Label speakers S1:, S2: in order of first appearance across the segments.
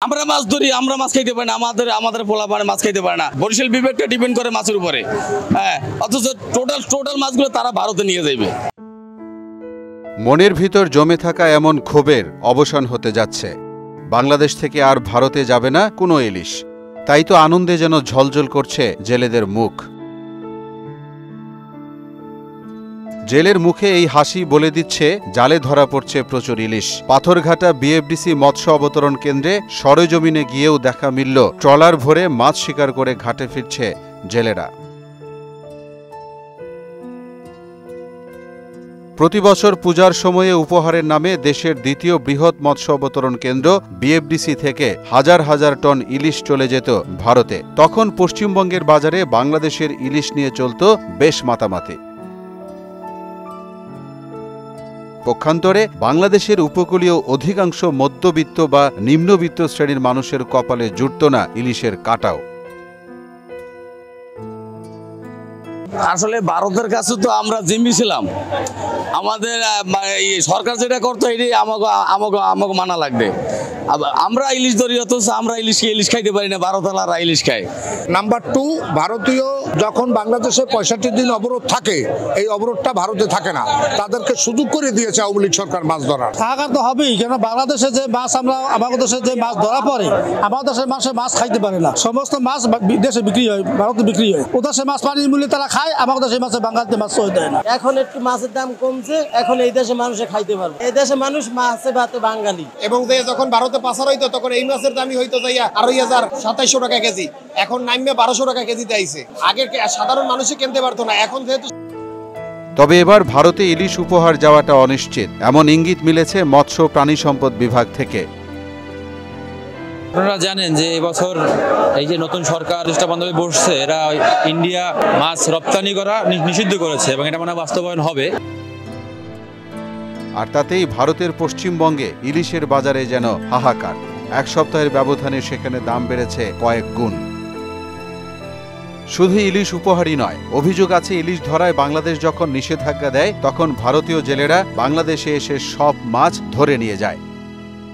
S1: আমরা মাছ ধরি, আমরা মাছ খাইতে পারি না, আমাদের পোলাপানে মাছ খাইতে পারে না। বরিশাল বিভাগটা ডিপেন্ড করে মাছের উপরে, হ্যাঁ, অথচ টোটাল মাছগুলো তারা ভারতে নিয়ে যাবে।
S2: মনের ভিতর জমে থাকা এমন ক্ষোভের অবসান হতে যাচ্ছে। বাংলাদেশ থেকে আর ভারতে যাবে না কোনো ইলিশ। তাই তো আনন্দে যেন ঝলঝল করছে জেলেদের মুখ। জেলের মুখে এই হাসি বলে দিচ্ছে জালে ধরা পড়ছে প্রচুর ইলিশ। পাথরঘাটা বিএফডিসি মৎস্য অবতরণ কেন্দ্রে সরেজমিনে গিয়েও দেখা মিলল ট্রলার ভরে মাছ শিকার করে ঘাটে ফিরছে জেলেরা। প্রতিবছর পূজার সময়ে উপহারের নামে দেশের দ্বিতীয় বৃহৎ মৎস্য অবতরণ কেন্দ্র বিএফডিসি থেকে হাজার হাজার টন ইলিশ চলে যেত ভারতে। তখন পশ্চিমবঙ্গের বাজারে বাংলাদেশের ইলিশ নিয়ে চলত বেশ মাতামাতি। পক্ষান্তরে বাংলাদেশের উপকূলীয় অধিকাংশ মধ্যবিত্ত বা নিম্নবিত্ত শ্রেণীর মানুষের কপালে জুটত না ইলিশের কাঁটাও।
S1: আসলে ভারতের কাছে তো আমরা জিম্মি ছিলাম, আমাদের সরকার যেটা করতো এটাই আমাকে মানা লাগবে। আমরা ইলিশ ধরি, অথচ আমরা ইলিশ খাইতে পারি না, ভারতওয়ালারা ইলিশ খায়।
S3: নাম্বার 2, ভারতীয় যখন বাংলাদেশে 65 দিন অবরোধ থাকে, এই অবরোধটা ভারতে থাকে না, তাদেরকে সুযোগ করে দিয়েছে আওয়ামী লীগ সরকার মাছ ধরার।
S4: থাকার তো হবেই, কেন বাংলাদেশে যে মাছ আমাদের দেশে যে মাছ ধরা পড়ে, আমাদের দেশের মানুষের মাছ খাইতে পারে না। সমস্ত মাছ দেশে বিক্রি হয়, ভারতে বিক্রি হয়। ওদের সে মাছ পানির মূল্যে তারা খায়, আমাদের দেশের মাছে বাঙালিতে মাছ সই দেয় না।
S5: এখন একটু মাছের দাম কমছে, এখন এই দেশে মানুষে খাইতে পারবে। এই দেশে মানুষ মাছে ভাতে বাঙালি।
S6: এবং যখন ভারতে পাচার হইতো তখন এই মাছের দামই হইতো যাইয়া 2700 টাকা কেজি, এখন নামে 1200 টাকা কেজিতে আইছে। আগে সাধারণ মানুষে কিনতে পারতো না, এখন যেহেতু।
S2: তবে এবার ভারতে ইলিশ উপহার যাওয়াটা অনিশ্চিত, এমন ইঙ্গিত মিলেছে মৎস্য প্রাণী সম্পদ বিভাগ থেকে।
S7: আপনারা জানেন যে এবছর এই যে নতুন সরকার বান্ধবে বসছে, এরা ইন্ডিয়া মাছ রপ্তানি করা নিষিদ্ধ করেছে এবং এটা মনে হয় বাস্তবায়ন হবে।
S2: আর তাতেই ভারতের পশ্চিমবঙ্গে ইলিশের বাজারে যেন হাহাকার। এক সপ্তাহের ব্যবধানে সেখানে দাম বেড়েছে কয়েক গুণ। শুধু ইলিশ উপহারই নয়, অভিযোগ আছে ইলিশ ধরায় বাংলাদেশ যখন নিষেধাজ্ঞা দেয় তখন ভারতীয় জেলেরা বাংলাদেশে এসে সব মাছ ধরে নিয়ে যায়।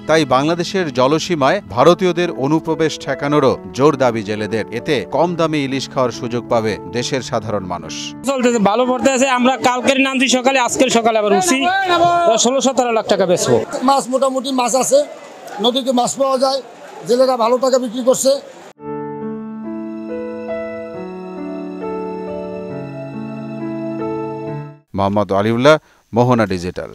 S2: তাই বাংলাদেশের জলসীমায় ভারতীয়দের অনুপ্রবেশ ঠেকানোরও জোর দাবি জেলেদের। এতে কম দামে ইলিশ খাওয়ার সুযোগ পাবে দেশের সাধারণ মানুষ।
S8: চলতেছে ভালো পড়তে আছে। আমরা কালকের নামছি সকালে, আজকের সকালে আবার উঠছি, 16-17 লাখ টাকা বেচবো।
S3: মাছ মোটামুটি মাছ আছে, নদীতে মাছ পাওয়া যায়, জেলেরা ভালো টাকা বিক্রি করছে।
S2: মোহাম্মদ আলিউল্লাহ, মোহনা ডিজিটাল।